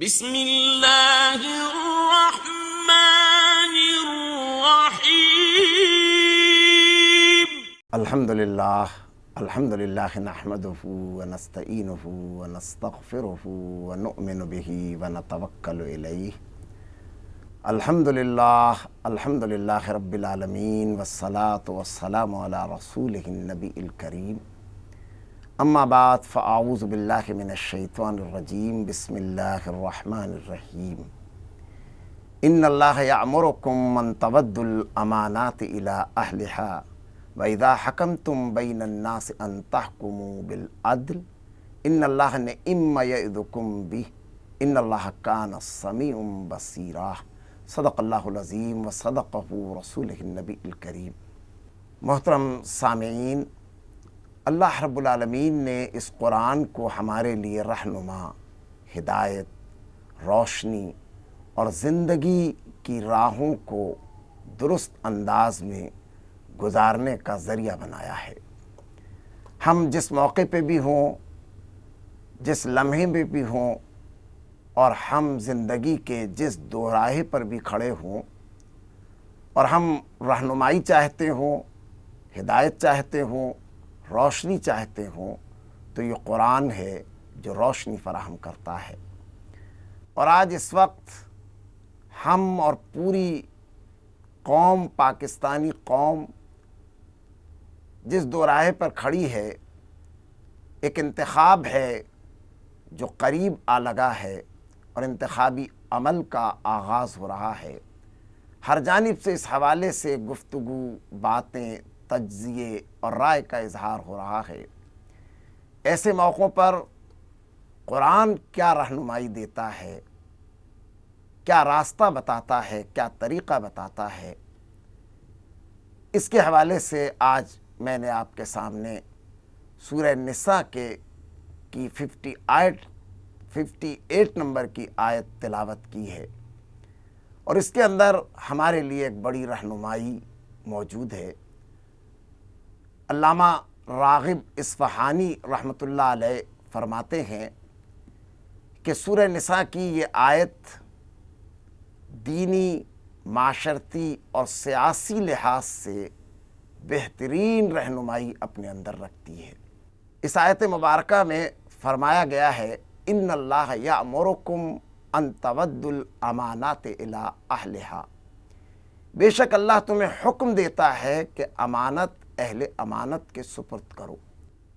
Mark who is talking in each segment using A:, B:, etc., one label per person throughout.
A: بسم اللہ الرحمن الرحیم۔
B: الحمدللہ نحمدہ ونستعینہ ونستغفرہ ونؤمن بہ ونتوکل علیہ۔ الحمدللہ رب العالمین والصلاة والسلام علی رسولہ النبی الکریم۔ اما بعد فاعوذ باللہ من الشیطان الرجیم، بسم اللہ الرحمن الرحیم۔ ان اللہ یأمرکم ان تودوا الامانات الی اہلہا وَإِذَا حَكَمْتُمْ بَيْنَ النَّاسِ أَن تَحْكُمُوا بِالْعَدْلِ إِنَّ اللَّهَ نِعِمَّ يَعِظُكُم بِهِ إِنَّ اللَّهَ كَانَ سَمِيعًا بَصِيرًا۔ صدق اللہ العظیم وصدقہ رسولہ النبی الکریم۔ محترم سامعین، اللہ رب العالمین نے اس قرآن کو ہمارے لیے رہنما، ہدایت، روشنی اور زندگی کی راہوں کو درست انداز میں گزارنے کا ذریعہ بنایا ہے۔ ہم جس موقع پہ بھی ہوں، جس لمحے میں بھی ہوں، اور ہم زندگی کے جس دوراہے پر بھی کھڑے ہوں اور ہم رہنمائی چاہتے ہوں، ہدایت چاہتے ہوں، روشنی چاہتے ہوں، تو یہ قرآن ہے جو روشنی فراہم کرتا ہے۔ اور آج اس وقت ہم اور پوری قوم، پاکستانی قوم جس دوراہے پر کھڑی ہے، ایک انتخاب ہے جو قریب آ لگا ہے اور انتخابی عمل کا آغاز ہو رہا ہے۔ ہر جانب سے اس حوالے سے گفتگو، باتیں، تجزیے اور رائے کا اظہار ہو رہا ہے۔ ایسے موقعوں پر قرآن کیا رہنمائی دیتا ہے، کیا راستہ بتاتا ہے، کیا طریقہ بتاتا ہے، اس کے حوالے سے آج میں نے آپ کے سامنے سورہ نساء کی 58 نمبر کی آیت تلاوت کی ہے، اور اس کے اندر ہمارے لیے ایک بڑی رہنمائی موجود ہے۔ علامہ راغب اصفہانی رحمۃ اللہ علیہ فرماتے ہیں کہ سورہ نساء کی یہ آیت دینی، معاشرتی اور سیاسی لحاظ سے بہترین رہنمائی اپنے اندر رکھتی ہے۔ اس آیت مبارکہ میں فرمایا گیا ہے، ان اللہ یأمرکم ان تودوا الامانات الی اہلہا۔ بے شک اللہ تمہیں حکم دیتا ہے کہ امانت اہل امانت کے سپرد کرو۔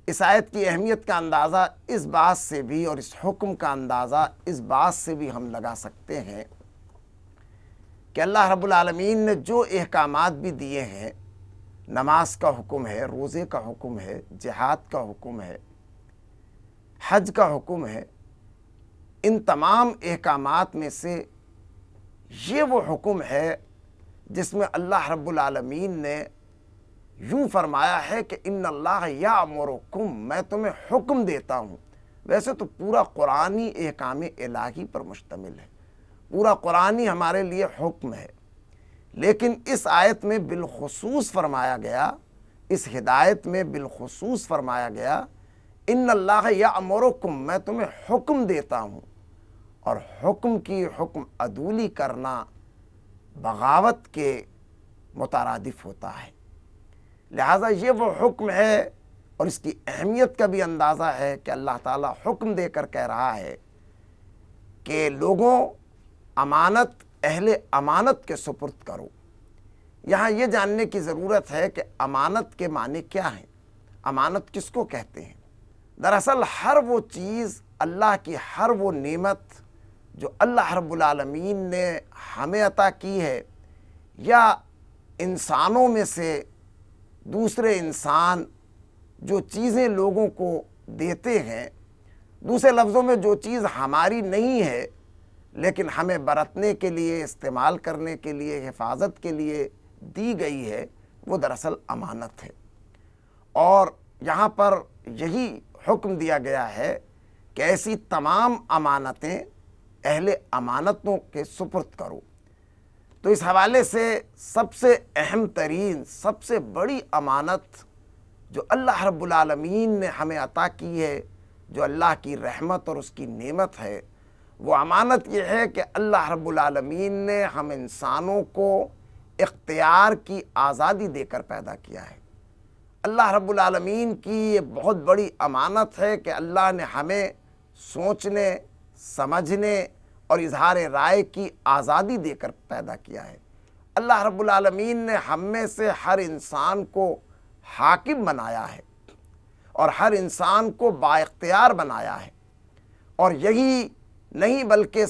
B: اس آیت کی اہمیت کا اندازہ اس بات سے بھی، اور اس حکم کا اندازہ اس بات سے بھی ہم لگا سکتے ہیں کہ اللہ رب العالمین نے جو احکامات بھی دیے ہیں، نماز کا حکم ہے، روزے کا حکم ہے، جہاد کا حکم ہے، حج کا حکم ہے، ان تمام احکامات میں سے یہ وہ حکم ہے جس میں اللہ رب العالمین نے یوں فرمایا ہے کہ ان اللہ یأمرکم، میں تمہیں حکم دیتا ہوں۔ ویسے تو پورا قرآنی احکام الہی پر مشتمل ہے، پورا قرآنی ہمارے لیے حکم ہے، لیکن اس آیت میں بالخصوص فرمایا گیا، اس ہدایت میں بالخصوص فرمایا گیا، ان اللہ یأمرکم، میں تمہیں حکم دیتا ہوں۔ اور حکم کی حکم عدولی کرنا بغاوت کے مترادف ہوتا ہے، لہٰذا یہ وہ حکم ہے، اور اس کی اہمیت کا بھی اندازہ ہے کہ اللہ تعالیٰ حکم دے کر کہہ رہا ہے کہ لوگوں، امانت اہل امانت کے سپرد کرو۔ یہاں یہ جاننے کی ضرورت ہے کہ امانت کے معنی کیا ہیں، امانت کس کو کہتے ہیں۔ دراصل ہر وہ چیز، اللہ کی ہر وہ نعمت جو اللہ رب العالمین نے ہمیں عطا کی ہے، یا انسانوں میں سے دوسرے انسان جو چیزیں لوگوں کو دیتے ہیں، دوسرے لفظوں میں جو چیز ہماری نہیں ہے لیکن ہمیں برتنے کے لیے، استعمال کرنے کے لیے، حفاظت کے لیے دی گئی ہے، وہ دراصل امانت ہے۔ اور یہاں پر یہی حکم دیا گیا ہے کہ ایسی تمام امانتیں اہل امانتوں کے سپرد کرو۔ تو اس حوالے سے سب سے اہم ترین، سب سے بڑی امانت جو اللہ رب العالمین نے ہمیں عطا کی ہے، جو اللہ کی رحمت اور اس کی نعمت ہے، وہ امانت یہ ہے کہ اللہ رب العالمین نے ہم انسانوں کو اختیار کی آزادی دے کر پیدا کیا ہے۔ اللہ رب العالمین کی یہ بہت بڑی امانت ہے کہ اللہ نے ہمیں سوچنے، سمجھنے اور اظہار رائے کی آزادی دے کر پیدا کیا ہے۔ اللہ رب العالمین نے ہم میں سے ہر انسان کو حاکم بنایا ہے اور ہر انسان کو بااختیار بنایا ہے، اور یہی نہیں بلکہ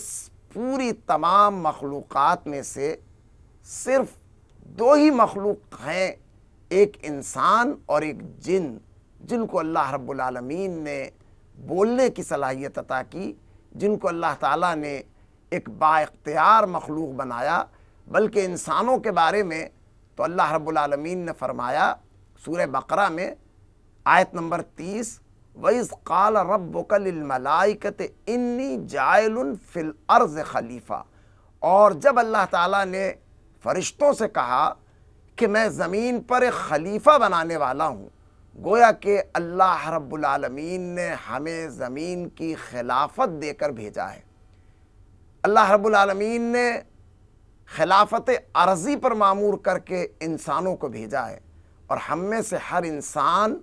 B: پوری تمام مخلوقات میں سے صرف دو ہی مخلوق ہیں، ایک انسان اور ایک جن، جن کو اللہ رب العالمین نے بولنے کی صلاحیت عطا کی، جن کو اللہ تعالیٰ نے ایک بااختیار مخلوق بنایا۔ بلکہ انسانوں کے بارے میں تو اللہ رب العالمین نے فرمایا سورہ بقرہ میں آیت نمبر 30، وَإِذْ قَالَ رَبُّكَ لِلْمَلَائِكَةِ إِنِّي جَاعِلٌ فِي الْأَرْضِ خلیفہ، اور جب اللہ تعالیٰ نے فرشتوں سے کہا کہ میں زمین پر ایک خلیفہ بنانے والا ہوں، گویا کہ اللہ رب العالمین نے ہمیں زمین کی خلافت دے کر بھیجا ہے۔ اللہ رب العالمین نے خلافت ارضی پر معمور کر کے انسانوں کو بھیجا ہے، اور ہم میں سے ہر انسان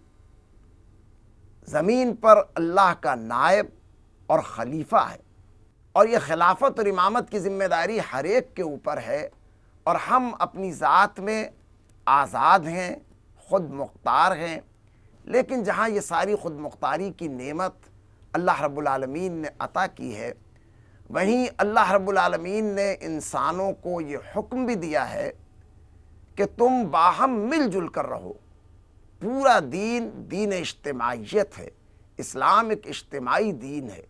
B: زمین پر اللہ کا نائب اور خلیفہ ہے، اور یہ خلافت اور امامت کی ذمہ داری ہر ایک کے اوپر ہے، اور ہم اپنی ذات میں آزاد ہیں، خود مختار ہیں۔ لیکن جہاں یہ ساری خود مختاری کی نعمت اللہ رب العالمین نے عطا کی ہے، وہیں اللہ رب العالمین نے انسانوں کو یہ حکم بھی دیا ہے کہ تم باہم مل جل کر رہو۔ پورا دین دین اجتماعیت ہے، اسلام ایک اجتماعی دین ہے۔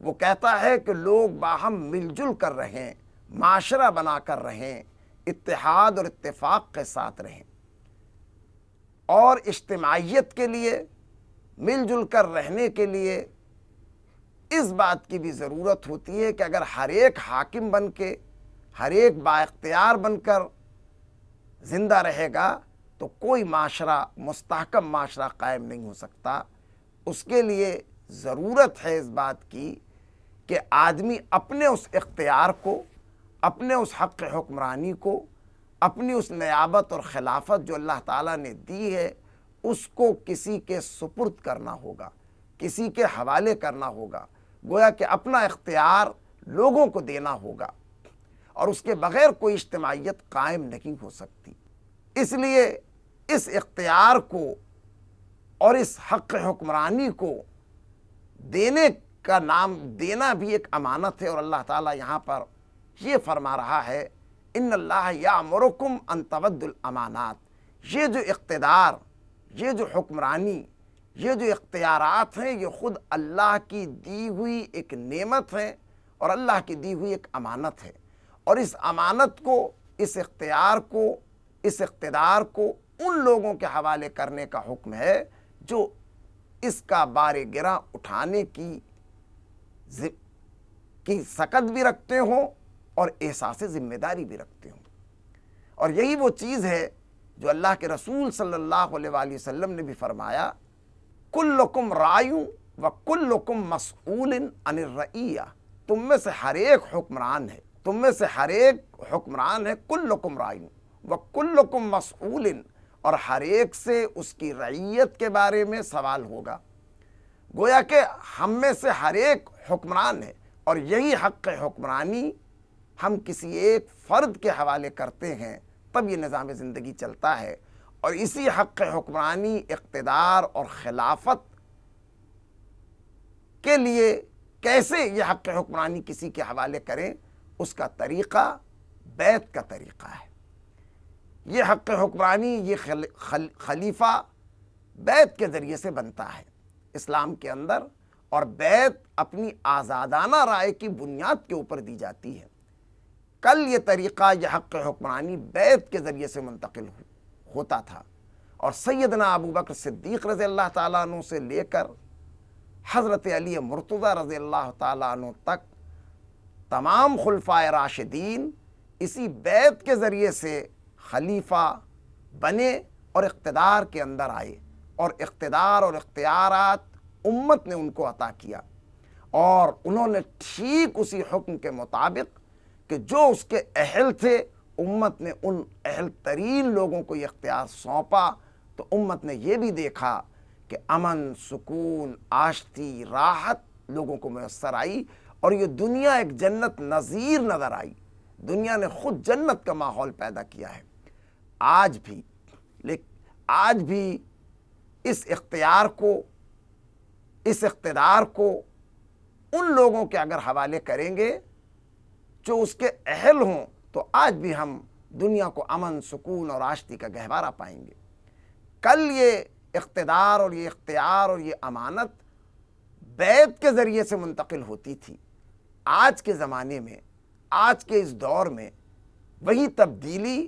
B: وہ کہتا ہے کہ لوگ باہم مل جل کر رہیں، معاشرہ بنا کر رہیں، اتحاد اور اتفاق کے ساتھ رہیں۔ اور اجتماعیت کے لیے، مل جل کر رہنے کے لیے اس بات کی بھی ضرورت ہوتی ہے کہ اگر ہر ایک حاکم بن کے، ہر ایک بااختیار بن کر زندہ رہے گا تو کوئی معاشرہ، مستحکم معاشرہ قائم نہیں ہو سکتا۔ اس کے لیے ضرورت ہے اس بات کی کہ آدمی اپنے اس اختیار کو، اپنے اس حق حکمرانی کو، اپنی اس نیابت اور خلافت جو اللہ تعالیٰ نے دی ہے، اس کو کسی کے سپرد کرنا ہوگا، کسی کے حوالے کرنا ہوگا۔ گویا کہ اپنا اختیار لوگوں کو دینا ہوگا، اور اس کے بغیر کوئی اجتماعیت قائم نہیں ہو سکتی۔ اس لیے اس اختیار کو اور اس حق حکمرانی کو دینے کا نام دینا بھی ایک امانت ہے، اور اللہ تعالیٰ یہاں پر یہ فرما رہا ہے ان اللہ یامرکم ان تودوا الامانات۔ یہ جو اقتدار، یہ جو حکمرانی، یہ جو اختیارات ہیں، یہ خود اللہ کی دی ہوئی ایک نعمت ہے اور اللہ کی دی ہوئی ایک امانت ہے، اور اس امانت کو، اس اختیار کو، اس اقتدار کو ان لوگوں کے حوالے کرنے کا حکم ہے جو اس کا بار گراں اٹھانے کی سکت بھی رکھتے ہوں اور احساس ذمہ داری بھی رکھتے ہوں۔ اور یہی وہ چیز ہے جو اللہ کے رسول صلی اللہ علیہ وآلہ وسلم نے بھی فرمایا، کلکم راع وکلکم مسئول عن الرعیہ۔ تم میں سے ہر ایک حکمران ہے، تم میں سے ہر ایک حکمران ہے، کلکم راع وکلکم مسئول، اور ہر ایک سے اس کی رعیت کے بارے میں سوال ہوگا۔ گویا کہ ہم میں سے ہر ایک حکمران ہے، اور یہی حق حکمرانی ہم کسی ایک فرد کے حوالے کرتے ہیں تب یہ نظام زندگی چلتا ہے، اور اسی حق حکمرانی، اقتدار اور خلافت کے لیے کیسے یہ حق حکمرانی کسی کے حوالے کریں، اس کا طریقہ بیعت کا طریقہ ہے۔ یہ حق حکمرانی، یہ خلیفہ بیعت کے ذریعے سے بنتا ہے اسلام کے اندر، اور بیعت اپنی آزادانہ رائے کی بنیاد کے اوپر دی جاتی ہے۔ کل یہ طریقہ، یہ حق حکمرانی بیعت کے ذریعے سے منتقل ہوتا تھا، اور سیدنا ابو بکر صدیق رضی اللہ تعالیٰ عنہ سے لے کر حضرت علی مرتضیٰ رضی اللہ تعالیٰ عنہ تک تمام خلفائے راشدین اسی بیعت کے ذریعے سے خلیفہ بنے اور اقتدار کے اندر آئے، اور اقتدار اور اختیارات امت نے ان کو عطا کیا۔ اور انہوں نے ٹھیک اسی حکم کے مطابق کہ جو اس کے اہل تھے، امت نے ان اہل ترین لوگوں کو یہ اختیار سونپا، تو امت نے یہ بھی دیکھا کہ امن، سکون، آشتی، راحت لوگوں کو میسر آئی، اور یہ دنیا ایک جنت نظیر نظر آئی۔ دنیا نے خود جنت کا ماحول پیدا کیا ہے۔ آج بھی اس اختیار کو، اس اقتدار کو ان لوگوں کے اگر حوالے کریں گے جو اس کے اہل ہوں، تو آج بھی ہم دنیا کو امن، سکون اور آشتی کا گہوارہ پائیں گے۔ کل یہ اقتدار اور یہ اختیار اور یہ امانت بیعت کے ذریعے سے منتقل ہوتی تھی۔ آج کے زمانے میں، آج کے اس دور میں وہی تبدیلی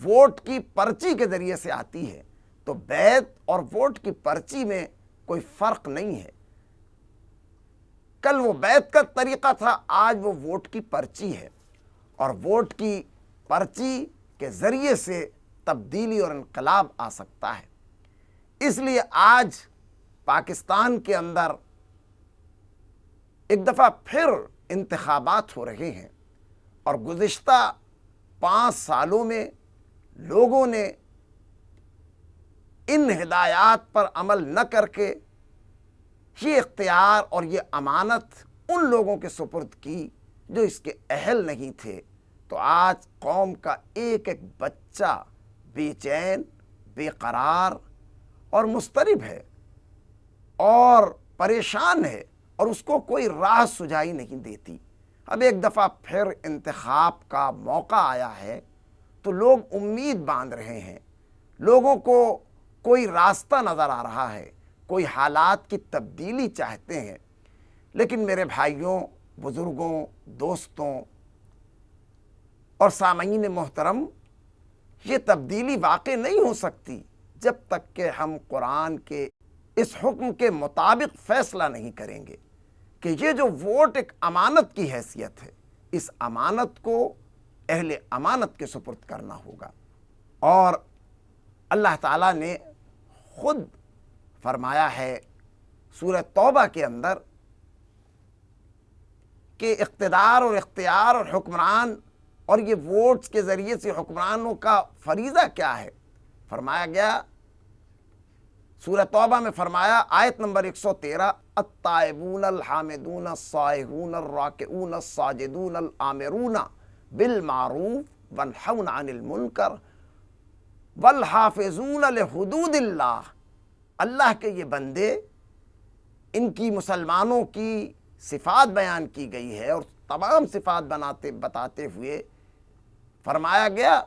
B: ووٹ کی پرچی کے ذریعے سے آتی ہے۔ تو بیعت اور ووٹ کی پرچی میں کوئی فرق نہیں ہے۔ کل وہ بیعت کا طریقہ تھا، آج وہ ووٹ کی پرچی ہے، اور ووٹ کی پرچی کے ذریعے سے تبدیلی اور انقلاب آ سکتا ہے۔ اس لیے آج پاکستان کے اندر ایک دفعہ پھر انتخابات ہو رہے ہیں، اور گزشتہ 5 سالوں میں لوگوں نے ان ہدایات پر عمل نہ کر کے یہ اختیار اور یہ امانت ان لوگوں کے سپرد کی جو اس کے اہل نہیں تھے۔ تو آج قوم کا ایک ایک بچہ بے چین، بے قرار اور مضطرب ہے اور پریشان ہے، اور اس کو کوئی راہ سجائی نہیں دیتی۔ اب ایک دفعہ پھر انتخاب کا موقع آیا ہے، تو لوگ امید باندھ رہے ہیں، لوگوں کو کوئی راستہ نظر آ رہا ہے، کوئی حالات کی تبدیلی چاہتے ہیں۔ لیکن میرے بھائیوں، بزرگوں، دوستوں اور سامعین محترم، یہ تبدیلی واقع نہیں ہو سکتی جب تک کہ ہم قرآن کے اس حکم کے مطابق فیصلہ نہیں کریں گے کہ یہ جو ووٹ ایک امانت کی حیثیت ہے، اس امانت کو اہل امانت کے سپرد کرنا ہوگا۔ اور اللہ تعالیٰ نے خود فرمایا ہے سورہ توبہ کے اندر کہ اقتدار اور اختیار اور حکمران اور یہ ووٹس کے ذریعے سے حکمرانوں کا فریضہ کیا ہے۔ فرمایا گیا، سورہ توبہ میں فرمایا، آیت نمبر 113، التائبون الحامدون الصائحون الراکعون الساجدون الآمرون بالمعروف وینہون عن المنکر والحافظون لحدود اللہ۔ اللہ کے یہ بندے، ان کی مسلمانوں کی صفات بیان کی گئی ہے، اور تمام صفات بتاتے ہوئے فرمایا گیا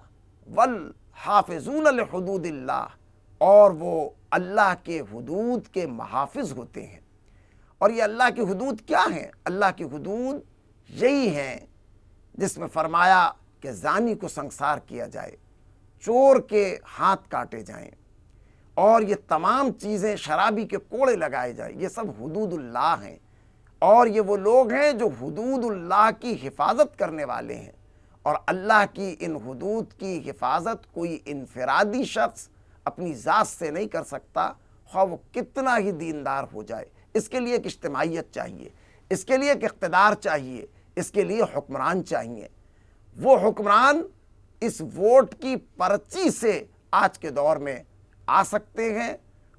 B: والحافظون لحدود اللہ، اور وہ اللہ کے حدود کے محافظ ہوتے ہیں۔ اور یہ اللہ کی حدود کیا ہیں؟ اللہ کی حدود یہی ہیں جس میں فرمایا کہ زانی کو سنگسار کیا جائے، چور کے ہاتھ کاٹے جائیں، اور یہ تمام چیزیں، شرابی کے کوڑے لگائے جائیں، یہ سب حدود اللہ ہیں۔ اور یہ وہ لوگ ہیں جو حدود اللہ کی حفاظت کرنے والے ہیں، اور اللہ کی ان حدود کی حفاظت کوئی انفرادی شخص اپنی ذات سے نہیں کر سکتا، خواہ وہ کتنا ہی دیندار ہو جائے۔ اس کے لیے ایک اجتماعیت چاہیے، اس کے لیے ایک اقتدار چاہیے، اس کے لیے حکمران چاہیے۔ وہ حکمران اس ووٹ کی پرچی سے آج کے دور میں آ سکتے ہیں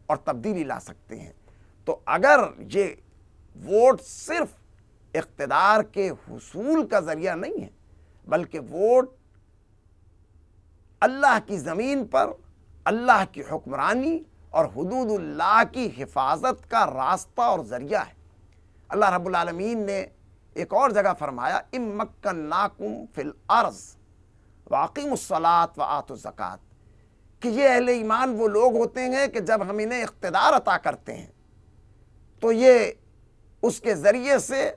B: اور تبدیلی لا سکتے ہیں۔ تو اگر یہ ووٹ صرف اقتدار کے حصول کا ذریعہ نہیں ہے، بلکہ ووٹ اللہ کی زمین پر اللہ کی حکمرانی اور حدود اللہ کی حفاظت کا راستہ اور ذریعہ ہے۔ اللہ رب العالمین نے ایک اور جگہ فرمایا، اِن مکناکم فی الارض واقیموا الصلاۃ وآتوا الزکوٰۃ، کہ یہ اہل ایمان وہ لوگ ہوتے ہیں کہ جب ہم انہیں اقتدار عطا کرتے ہیں تو یہ اس کے ذریعے سے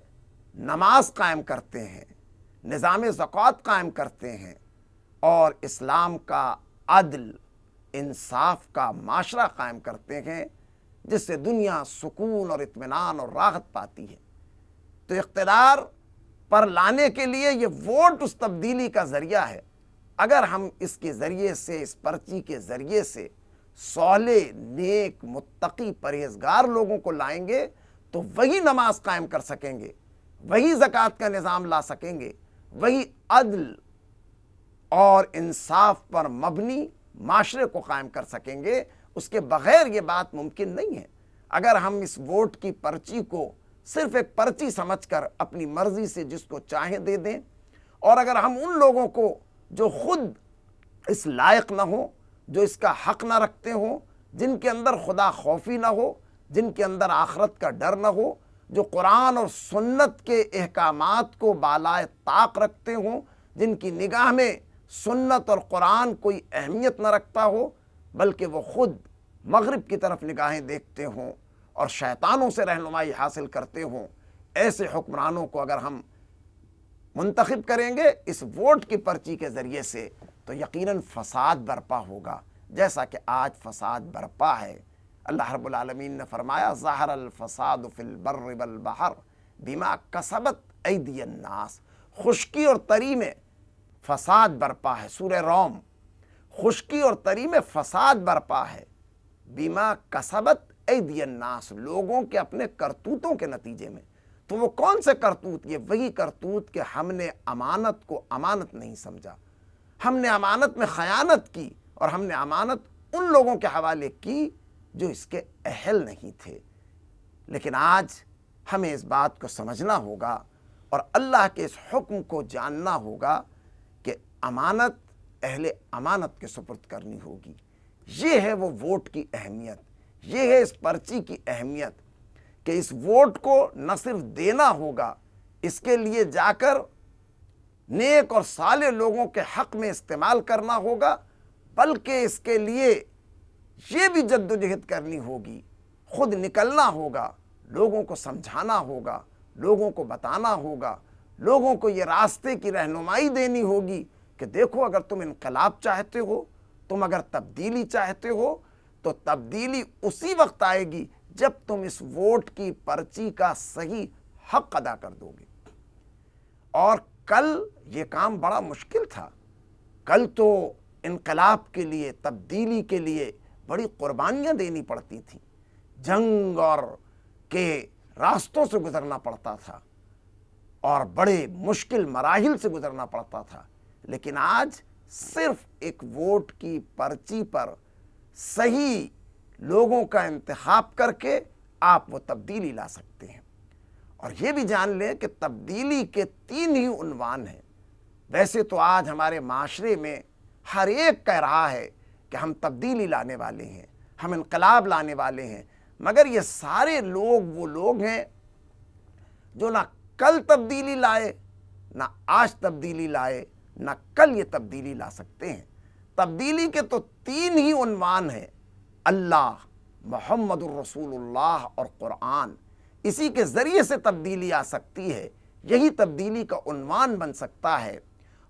B: نماز قائم کرتے ہیں، نظام زکوٰۃ قائم کرتے ہیں، اور اسلام کا عدل، انصاف کا معاشرہ قائم کرتے ہیں، جس سے دنیا سکون اور اطمینان اور راحت پاتی ہے۔ تو اقتدار پر لانے کے لیے یہ ووٹ اس تبدیلی کا ذریعہ ہے۔ اگر ہم اس کے ذریعے سے، اس پرچی کے ذریعے سے صالح، نیک، متقی، پرہیزگار لوگوں کو لائیں گے، تو وہی نماز قائم کر سکیں گے، وہی زکوٰۃ کا نظام لا سکیں گے، وہی عدل اور انصاف پر مبنی معاشرے کو قائم کر سکیں گے۔ اس کے بغیر یہ بات ممکن نہیں ہے۔ اگر ہم اس ووٹ کی پرچی کو صرف ایک پرچی سمجھ کر اپنی مرضی سے جس کو چاہیں دے دیں، اور اگر ہم ان لوگوں کو جو خود اس لائق نہ ہو، جو اس کا حق نہ رکھتے ہوں، جن کے اندر خدا خوفی نہ ہو، جن کے اندر آخرت کا ڈر نہ ہو، جو قرآن اور سنت کے احکامات کو بالائے طاق رکھتے ہوں، جن کی نگاہ میں سنت اور قرآن کوئی اہمیت نہ رکھتا ہو، بلکہ وہ خود مغرب کی طرف نگاہیں دیکھتے ہوں اور شیطانوں سے رہنمائی حاصل کرتے ہوں، ایسے حکمرانوں کو اگر ہم منتخب کریں گے اس ووٹ کی پرچی کے ذریعے سے، تو یقیناً فساد برپا ہوگا، جیسا کہ آج فساد برپا ہے۔ اللہ رب العالمین نے فرمایا ظہر الفساد فی البر والبحر بما کسبت ایدی الناس۔ خشکی اور تری میں فساد برپا ہے، سورہ روم، خشکی اور تری میں فساد برپا ہے، بما کسبت ایدی الناس، لوگوں کے اپنے کرتوتوں کے نتیجے میں۔ تو وہ کون سے کرتوت؟ یہ وہی کرتوت کہ ہم نے امانت کو امانت نہیں سمجھا، ہم نے امانت میں خیانت کی، اور ہم نے امانت ان لوگوں کے حوالے کی جو اس کے اہل نہیں تھے۔ لیکن آج ہمیں اس بات کو سمجھنا ہوگا اور اللہ کے اس حکم کو جاننا ہوگا کہ امانت اہل امانت کے سپرد کرنی ہوگی۔ یہ ہے وہ ووٹ کی اہمیت، یہ ہے اس پرچی کی اہمیت کہ اس ووٹ کو نہ صرف دینا ہوگا، اس کے لیے جا کر نیک اور صالح لوگوں کے حق میں استعمال کرنا ہوگا، بلکہ اس کے لیے یہ بھی جد و جہد کرنی ہوگی، خود نکلنا ہوگا، لوگوں کو سمجھانا ہوگا، لوگوں کو بتانا ہوگا، لوگوں کو یہ راستے کی رہنمائی دینی ہوگی کہ دیکھو اگر تم انقلاب چاہتے ہو، تم اگر تبدیلی چاہتے ہو، تو تبدیلی اسی وقت آئے گی جب تم اس ووٹ کی پرچی کا صحیح حق ادا کر دو گے۔ اور کل یہ کام بڑا مشکل تھا، کل تو انقلاب کے لیے، تبدیلی کے لیے بڑی قربانیاں دینی پڑتی تھیں، جنگ اور کے راستوں سے گزرنا پڑتا تھا اور بڑے مشکل مراحل سے گزرنا پڑتا تھا۔ لیکن آج صرف ایک ووٹ کی پرچی پر صحیح لوگوں کا انتخاب کر کے آپ وہ تبدیلی لا سکتے ہیں۔ اور یہ بھی جان لیں کہ تبدیلی کے 3 ہی عنوان ہیں۔ ویسے تو آج ہمارے معاشرے میں ہر ایک کہہ رہا ہے کہ ہم تبدیلی لانے والے ہیں، ہم انقلاب لانے والے ہیں، مگر یہ سارے لوگ وہ لوگ ہیں جو نہ کل تبدیلی لائے، نہ آج تبدیلی لائے، نہ کل یہ تبدیلی لا سکتے ہیں۔ تبدیلی کے تو 3 ہی عنوان ہیں، اللہ، محمد الرسول اللہ اور قرآن۔ اسی کے ذریعے سے تبدیلی آ سکتی ہے، یہی تبدیلی کا عنوان بن سکتا ہے،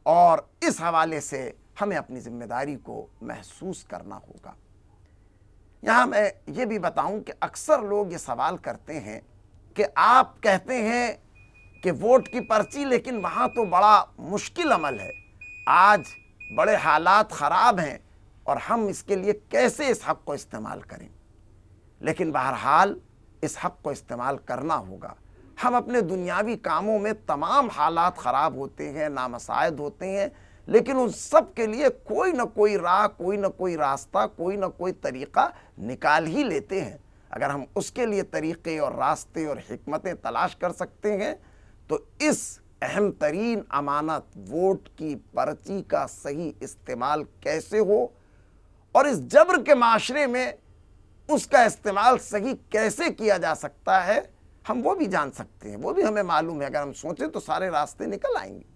B: اور اس حوالے سے ہمیں اپنی ذمہ داری کو محسوس کرنا ہوگا۔ یہاں میں یہ بھی بتاؤں کہ اکثر لوگ یہ سوال کرتے ہیں کہ آپ کہتے ہیں کہ ووٹ کی پرچی، لیکن وہاں تو بڑا مشکل عمل ہے، آج بڑے حالات خراب ہیں اور ہم اس کے لیے کیسے اس حق کو استعمال کریں؟ لیکن بہرحال اس حق کو استعمال کرنا ہوگا۔ ہم اپنے دنیاوی کاموں میں تمام حالات خراب ہوتے ہیں، نامساعد ہوتے ہیں، لیکن ان سب کے لیے کوئی نہ کوئی راہ، کوئی نہ کوئی راستہ، کوئی نہ کوئی طریقہ نکال ہی لیتے ہیں۔ اگر ہم اس کے لیے طریقے اور راستے اور حکمتیں تلاش کر سکتے ہیں تو اس اہم ترین امانت ووٹ کی پرچی کا صحیح استعمال کیسے ہو، اور اس جبر کے معاشرے میں اس کا استعمال صحیح کیسے کیا جا سکتا ہے، ہم وہ بھی جان سکتے ہیں، وہ بھی ہمیں معلوم ہے۔ اگر ہم سوچیں تو سارے راستے نکل آئیں گے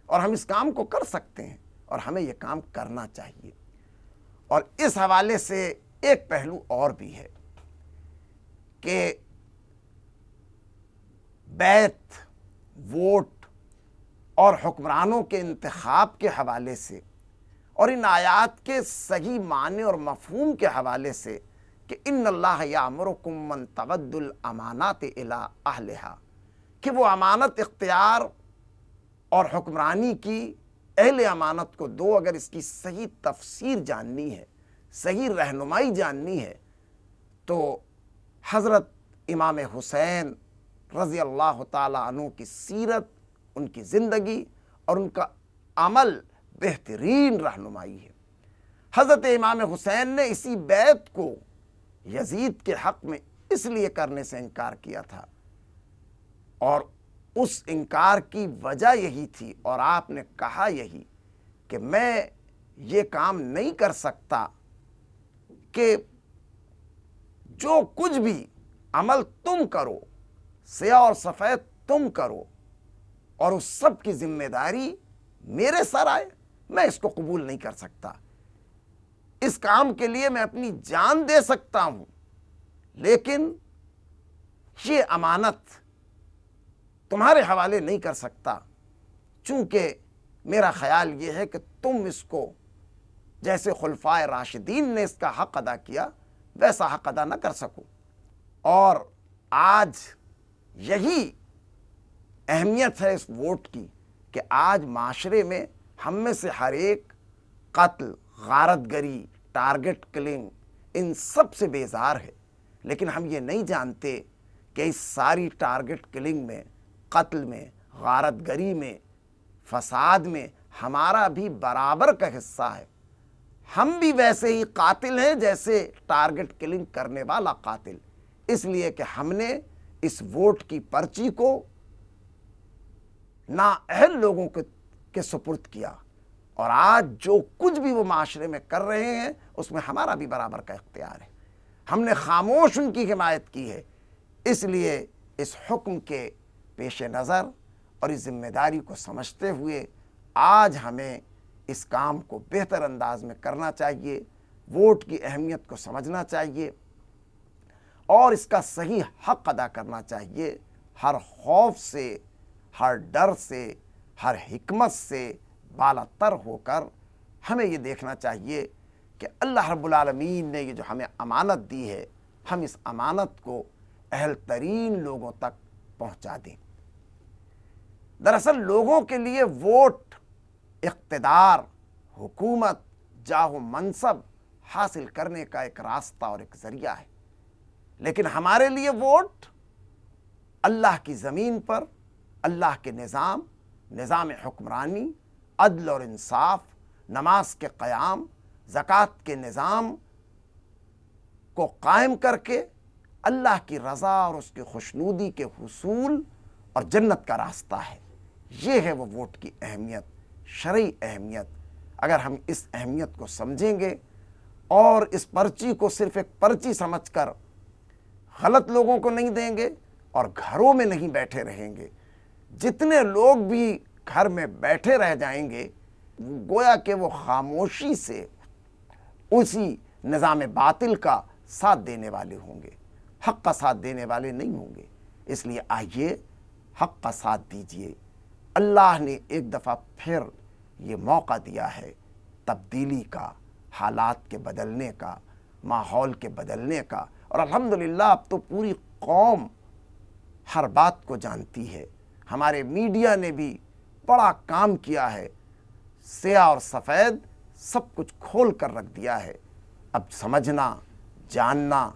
B: اور ہم اس کام کو کر سکتے ہیں، اور ہمیں یہ کام کرنا چاہیے۔ اور اس حوالے سے ایک پہلو اور بھی ہے کہ بیعت، ووٹ اور حکمرانوں کے انتخاب کے حوالے سے، اور ان آیات کے صحیح معنی اور مفہوم کے حوالے سے کہ ان اللہ یامرکم ان تودوا الامانات الی اہلہا، کہ وہ امانت اختیار اور حکمرانی کی اہل امانت کو دو۔ اگر اس کی صحیح تفسیر جاننی ہے، صحیح رہنمائی جاننی ہے، تو حضرت امام حسین رضی اللہ تعالیٰ عنہ کی سیرت، ان کی زندگی اور ان کا عمل بہترین رہنمائی ہے۔ حضرت امام حسین نے اسی بیعت کو یزید کے حق میں اس لیے کرنے سے انکار کیا تھا، اور اس انکار کی وجہ یہی تھی، اور آپ نے کہا یہی کہ میں یہ کام نہیں کر سکتا کہ جو کچھ بھی عمل تم کرو، سیاہ اور سفید تم کرو، اور اس سب کی ذمہ داری میرے سر آئے، میں اس کو قبول نہیں کر سکتا۔ اس کام کے لیے میں اپنی جان دے سکتا ہوں، لیکن یہ امانت تمہارے حوالے نہیں کر سکتا، چونکہ میرا خیال یہ ہے کہ تم اس کو جیسے خلفائے راشدین نے اس کا حق ادا کیا ویسا حق ادا نہ کر سکو۔ اور آج یہی اہمیت ہے اس ووٹ کی کہ آج معاشرے میں ہم میں سے ہر ایک قتل، غارت گری، ٹارگٹ کلنگ ان سب سے بیزار ہے، لیکن ہم یہ نہیں جانتے کہ اس ساری ٹارگٹ کلنگ میں، قتل میں، غارت گری میں، فساد میں ہمارا بھی برابر کا حصہ ہے۔ ہم بھی ویسے ہی قاتل ہیں جیسے ٹارگٹ کلنگ کرنے والا قاتل، اس لیے کہ ہم نے اس ووٹ کی پرچی کو نااہل لوگوں کے سپرد کیا، اور آج جو کچھ بھی وہ معاشرے میں کر رہے ہیں اس میں ہمارا بھی برابر کا اختیار ہے۔ ہم نے خاموش ان کی حمایت کی ہے، اس لیے اس حکم کے پیش نظر اور اس ذمہ داری کو سمجھتے ہوئے آج ہمیں اس کام کو بہتر انداز میں کرنا چاہیے، ووٹ کی اہمیت کو سمجھنا چاہیے اور اس کا صحیح حق ادا کرنا چاہیے، ہر خوف سے، ہر ڈر سے، ہر حکمت سے بالا تر ہو کر ہمیں یہ دیکھنا چاہیے کہ اللہ رب العالمین نے یہ جو ہمیں امانت دی ہے، ہم اس امانت کو اہل ترین لوگوں تک پہنچا دیں۔ دراصل لوگوں کے لیے ووٹ اقتدار، حکومت، جاہ و منصب حاصل کرنے کا ایک راستہ اور ایک ذریعہ ہے، لیکن ہمارے لیے ووٹ اللہ کی زمین پر اللہ کے نظام حکمرانی، عدل اور انصاف، نماز کے قیام، زکوٰۃ کے نظام کو قائم کر کے اللہ کی رضا اور اس کی خوشنودی کے حصول اور جنت کا راستہ ہے۔ یہ ہے وہ ووٹ کی اہمیت، شرعی اہمیت۔ اگر ہم اس اہمیت کو سمجھیں گے اور اس پرچی کو صرف ایک پرچی سمجھ کر غلط لوگوں کو نہیں دیں گے اور گھروں میں نہیں بیٹھے رہیں گے، جتنے لوگ بھی گھر میں بیٹھے رہ جائیں گے گویا کہ وہ خاموشی سے اسی نظام باطل کا ساتھ دینے والے ہوں گے، حق کا ساتھ دینے والے نہیں ہوں گے۔ اس لیے آئیے حق کا ساتھ دیجئے۔ اللہ نے ایک دفعہ پھر یہ موقع دیا ہے تبدیلی کا، حالات کے بدلنے کا، ماحول کے بدلنے کا، اور الحمدللہ اب تو پوری قوم ہر بات کو جانتی ہے۔ ہمارے میڈیا نے بھی بڑا کام کیا ہے، سیاہ اور سفید سب کچھ کھول کر رکھ دیا ہے۔ اب سمجھنا، جاننا،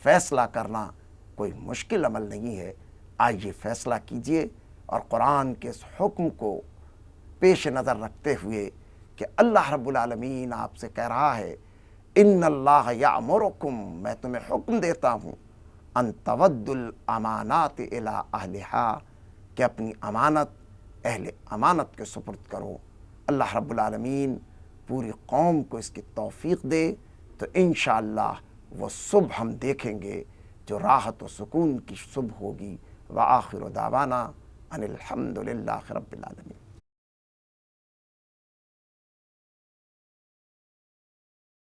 B: فیصلہ کرنا کوئی مشکل عمل نہیں ہے۔ آئیے فیصلہ کیجئے اور قرآن کے اس حکم کو پیش نظر رکھتے ہوئے کہ اللہ رب العالمین آپ سے کہہ رہا ہے، ان اللہ یأمرکم، میں تمہیں حکم دیتا ہوں، ان تودوا الامانات الی اہلہا، کہ اپنی امانت اہل امانت کے سپرد کرو۔ اللہ رب العالمین پوری قوم کو اس کی توفیق دے تو انشاءاللہ وہ صبح ہم دیکھیں گے جو راحت و سکون کی صبح ہوگی۔ وآخر دعوانا ان الحمد للہ رب العالمین۔